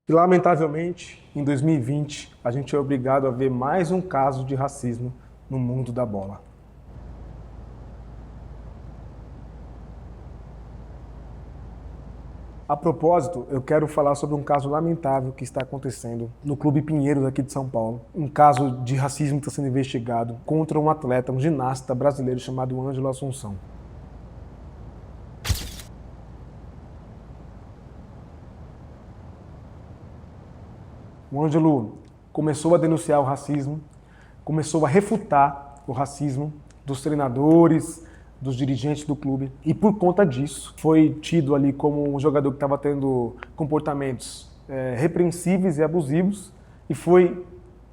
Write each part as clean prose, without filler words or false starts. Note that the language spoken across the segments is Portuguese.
E, lamentavelmente, em 2020, a gente é obrigado a ver mais um caso de racismo no mundo da bola. A propósito, eu quero falar sobre um caso lamentável que está acontecendo no Clube Pinheiros aqui de São Paulo. Um caso de racismo que está sendo investigado contra um atleta, um ginasta brasileiro chamado Ângelo Assunção. O Ângelo começou a denunciar o racismo, começou a refutar o racismo dos treinadores, dos dirigentes do clube, e por conta disso foi tido ali como um jogador que estava tendo comportamentos repreensíveis e abusivos e foi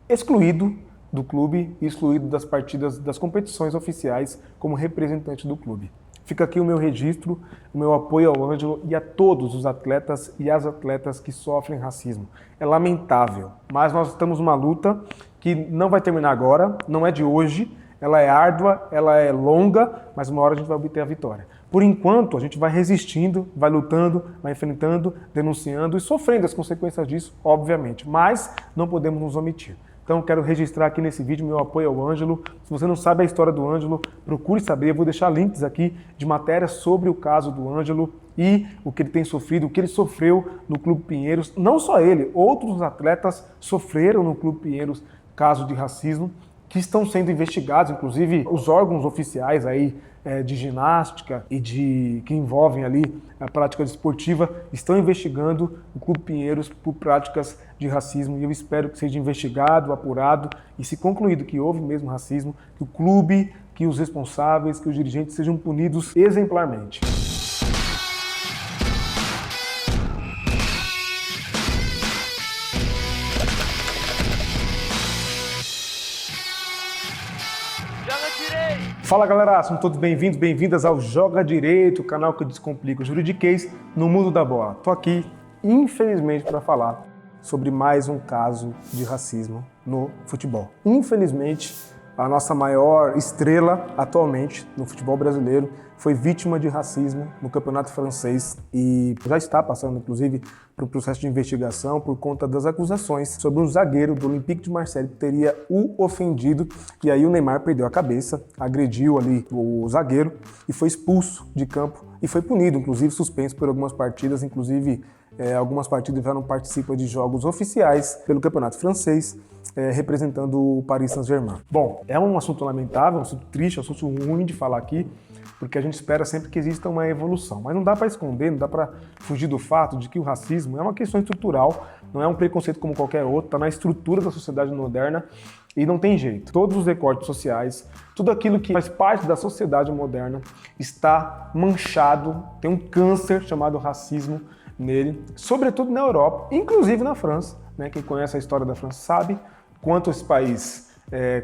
excluído do clube e excluído das partidas, das competições oficiais como representante do clube. Fica aqui o meu registro, o meu apoio ao Ângelo e a todos os atletas e as atletas que sofrem racismo. É lamentável, mas nós estamos numa luta que não vai terminar agora, não é de hoje, ela é árdua, ela é longa, mas uma hora a gente vai obter a vitória. Por enquanto, a gente vai resistindo, vai lutando, vai enfrentando, denunciando e sofrendo as consequências disso, obviamente, mas não podemos nos omitir. Então, quero registrar aqui nesse vídeo meu apoio ao Ângelo. Se você não sabe a história do Ângelo, procure saber. Eu vou deixar links aqui de matérias sobre o caso do Ângelo e o que ele tem sofrido, o que ele sofreu no Clube Pinheiros. Não só ele, outros atletas sofreram no Clube Pinheiros caso de racismo, que estão sendo investigados, inclusive os órgãos oficiais aí de ginástica e que envolvem ali a prática desportiva, estão investigando o Clube Pinheiros por práticas de racismo e eu espero que seja investigado, apurado e se concluído que houve mesmo racismo, que o clube, que os responsáveis, que os dirigentes sejam punidos exemplarmente. Fala galera, são todos bem-vindos, bem-vindas ao Joga Direito, o canal que descomplica o juridiquês no mundo da bola. Tô aqui, infelizmente, para falar sobre mais um caso de racismo no futebol. Infelizmente, a nossa maior estrela atualmente no futebol brasileiro foi vítima de racismo no campeonato francês e já está passando, inclusive, por um processo de investigação por conta das acusações sobre um zagueiro do Olympique de Marseille que teria o ofendido e aí o Neymar perdeu a cabeça, agrediu ali o zagueiro e foi expulso de campo e foi punido, inclusive suspenso por algumas partidas, inclusive algumas partidas já não participam de jogos oficiais pelo campeonato francês, representando o Paris Saint-Germain. Bom, é um assunto lamentável, um assunto triste, um assunto ruim de falar aqui, porque a gente espera sempre que exista uma evolução. Mas não dá para esconder, não dá para fugir do fato de que o racismo é uma questão estrutural, não é um preconceito como qualquer outro, está na estrutura da sociedade moderna e não tem jeito. Todos os recortes sociais, tudo aquilo que faz parte da sociedade moderna está manchado, tem um câncer chamado racismo nele, sobretudo na Europa, inclusive na França, né? Quem conhece a história da França sabe quanto esse país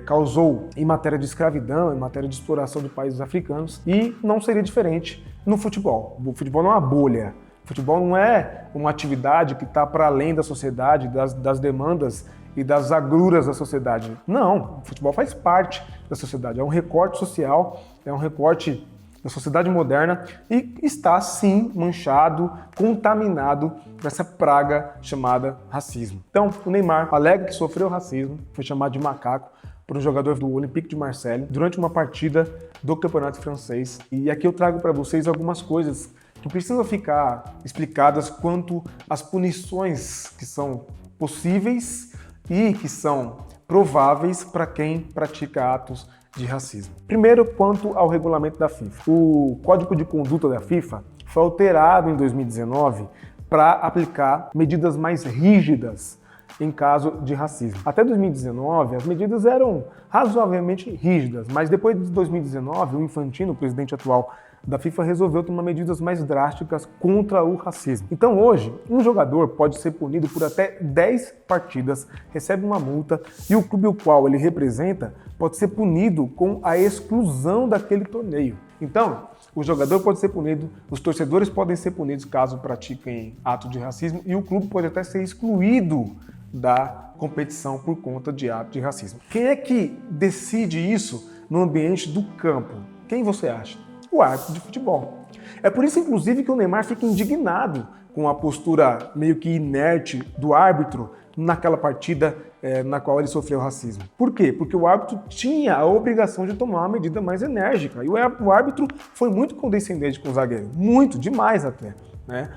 causou em matéria de escravidão, em matéria de exploração de países africanos, e não seria diferente no futebol. O futebol não é uma bolha, o futebol não é uma atividade que está para além da sociedade, das demandas e das agruras da sociedade. Não, o futebol faz parte da sociedade, é um recorte social, é um recorte da sociedade moderna e está, sim, manchado, contaminado por essa praga chamada racismo. Então, o Neymar alega que sofreu racismo, foi chamado de macaco por um jogador do Olympique de Marseille durante uma partida do campeonato francês. E aqui eu trago para vocês algumas coisas que precisam ficar explicadas quanto às punições que são possíveis e que são prováveis para quem pratica atos de racismo. Primeiro, quanto ao regulamento da FIFA. O Código de Conduta da FIFA foi alterado em 2019 para aplicar medidas mais rígidas em caso de racismo. Até 2019, as medidas eram razoavelmente rígidas, mas depois de 2019, o Infantino, o presidente atual da FIFA, resolveu tomar medidas mais drásticas contra o racismo. Então hoje, um jogador pode ser punido por até 10 partidas, recebe uma multa e o clube o qual ele representa pode ser punido com a exclusão daquele torneio. Então, o jogador pode ser punido, os torcedores podem ser punidos caso pratiquem ato de racismo e o clube pode até ser excluído da competição por conta de ato de racismo. Quem é que decide isso no ambiente do campo? Quem você acha? O árbitro de futebol. É por isso, inclusive, que o Neymar fica indignado com a postura meio que inerte do árbitro naquela partida na qual ele sofreu racismo. Por quê? Porque o árbitro tinha a obrigação de tomar uma medida mais enérgica. E o árbitro foi muito condescendente com o zagueiro. Muito, demais até. Né?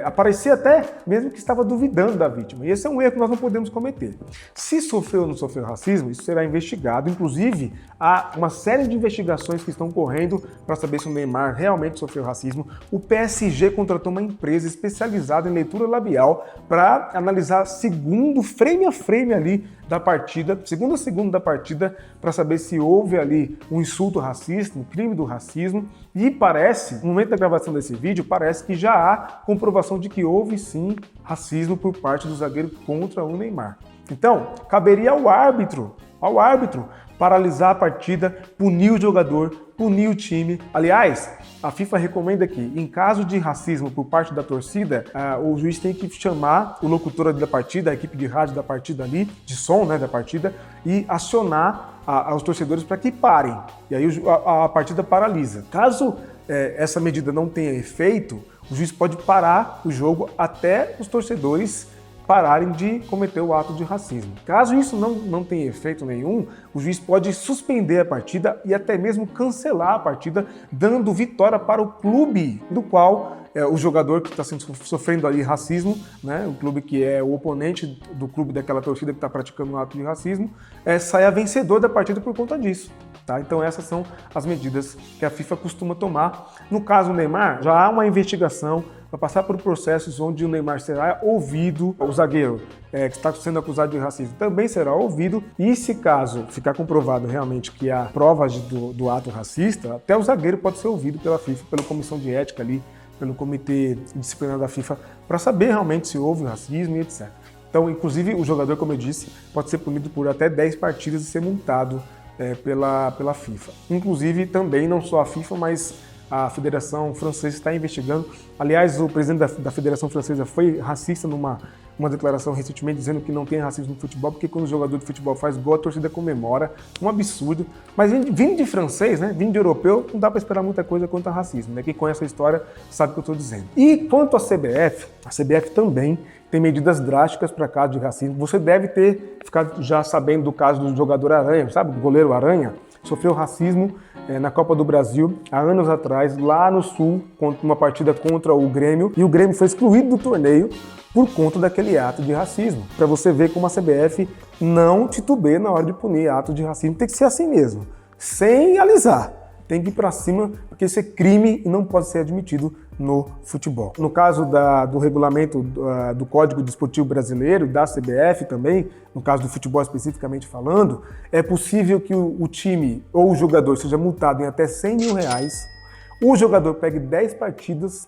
Aparecia até mesmo que estava duvidando da vítima. E esse é um erro que nós não podemos cometer. Se sofreu ou não sofreu racismo, isso será investigado. Inclusive, há uma série de investigações que estão correndo para saber se o Neymar realmente sofreu racismo. O PSG contratou uma empresa especializada em leitura labial para analisar segundo, frame a frame ali da partida, segundo a segundo da partida, para saber se houve ali um insulto racista, um crime do racismo. E parece, no momento da gravação desse vídeo, parece que já há comprovação de que houve sim racismo por parte do zagueiro contra o Neymar. Então, caberia ao árbitro paralisar a partida, punir o jogador, punir o time. Aliás, a FIFA recomenda que, em caso de racismo por parte da torcida, o juiz tem que chamar o locutor da partida, a equipe de rádio da partida ali, de som, né, da partida, e acionar aos torcedores para que parem. E aí a partida paralisa. Caso essa medida não tenha efeito, o juiz pode parar o jogo até os torcedores pararem de cometer o ato de racismo. Caso isso não tenha efeito nenhum, o juiz pode suspender a partida e até mesmo cancelar a partida, dando vitória para o clube do qual o jogador que está sofrendo ali racismo, né, o clube que é o oponente do clube daquela torcida que está praticando um ato de racismo, saia vencedor da partida por conta disso. Tá? Então essas são as medidas que a FIFA costuma tomar. No caso do Neymar, já há uma investigação, vai passar por processos onde o Neymar será ouvido, o zagueiro que está sendo acusado de racismo também será ouvido, e se caso ficar comprovado realmente que há provas do ato racista, até o zagueiro pode ser ouvido pela FIFA, pela comissão de ética ali, pelo comitê disciplinar da FIFA, para saber realmente se houve racismo e etc. Então, inclusive, o jogador, como eu disse, pode ser punido por até 10 partidas e ser multado pela FIFA. Inclusive, também, não só a FIFA, mas a Federação Francesa está investigando. Aliás, o presidente da Federação Francesa foi racista numa declaração recentemente, dizendo que não tem racismo no futebol, porque quando o jogador de futebol faz gol, a torcida comemora. Um absurdo. Mas vindo de francês, né, vindo de europeu, não dá para esperar muita coisa quanto a racismo. Né? Quem conhece a história sabe o que eu estou dizendo. E quanto à CBF também tem medidas drásticas para caso de racismo. Você deve ter ficado já sabendo do caso do jogador Aranha, sabe? O goleiro Aranha sofreu racismo na Copa do Brasil há anos atrás, lá no Sul, uma partida contra o Grêmio, e o Grêmio foi excluído do torneio por conta daquele ato de racismo. Para você ver como a CBF não titubeia na hora de punir atos de racismo. Tem que ser assim mesmo, sem alisar. Tem que ir para cima, porque isso é crime e não pode ser admitido no futebol. No caso do regulamento do Código Desportivo Brasileiro, da CBF também, no caso do futebol especificamente falando, é possível que o time ou o jogador seja multado em até R$100 mil, o jogador pegue 10 partidas,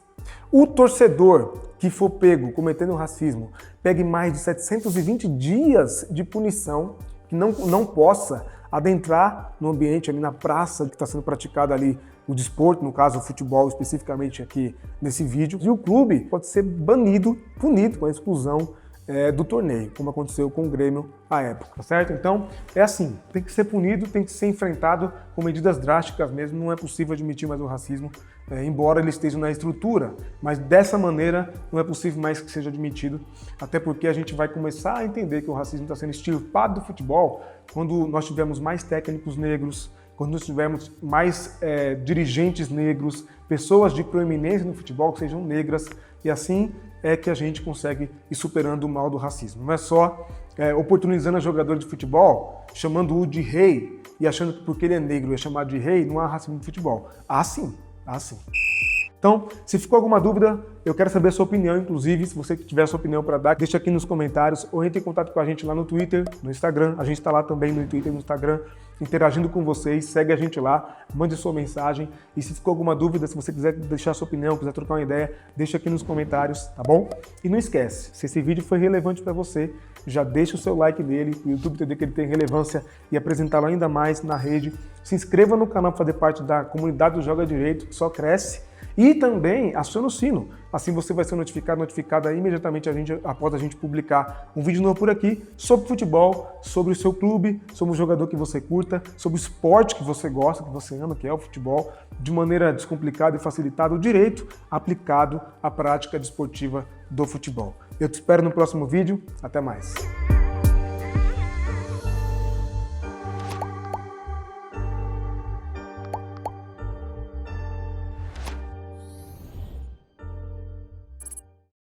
o torcedor que for pego cometendo racismo pegue mais de 720 dias de punição, que não possa adentrar no ambiente ali na praça que está sendo praticado ali o desporto, no caso o futebol especificamente aqui nesse vídeo, e o clube pode ser punido com a exclusão do torneio, como aconteceu com o Grêmio à época, tá certo? Então é assim, tem que ser punido, tem que ser enfrentado com medidas drásticas mesmo, não é possível admitir mais o racismo, embora ele esteja na estrutura, mas dessa maneira não é possível mais que seja admitido, até porque a gente vai começar a entender que o racismo está sendo extirpado do futebol quando nós tivermos mais técnicos negros, quando nós tivermos mais dirigentes negros, pessoas de proeminência no futebol que sejam negras, e assim é que a gente consegue ir superando o mal do racismo. Não é só oportunizando a jogador de futebol, chamando-o de rei e achando que porque ele é negro é chamado de rei, não há racismo no futebol. Há sim, há sim. Então, se ficou alguma dúvida, eu quero saber a sua opinião, inclusive, se você tiver a sua opinião para dar, deixa aqui nos comentários ou entre em contato com a gente lá no Twitter, no Instagram. A gente está lá também no Twitter e no Instagram, interagindo com vocês. Segue a gente lá, mande sua mensagem. E se ficou alguma dúvida, se você quiser deixar a sua opinião, quiser trocar uma ideia, deixa aqui nos comentários, tá bom? E não esquece, se esse vídeo foi relevante para você, já deixa o seu like nele, o YouTube entender que ele tem relevância e apresentá-lo ainda mais na rede. Se inscreva no canal para fazer parte da comunidade do Joga Direito, que só cresce. E também aciona o sino Assim você vai ser notificada imediatamente após a gente publicar um vídeo novo por aqui sobre futebol, sobre o seu clube, sobre o jogador que você curta, sobre o esporte que você gosta, que você ama, que é o futebol, de maneira descomplicada e facilitada, o direito aplicado à prática desportiva do futebol. Eu te espero no próximo vídeo. Até mais.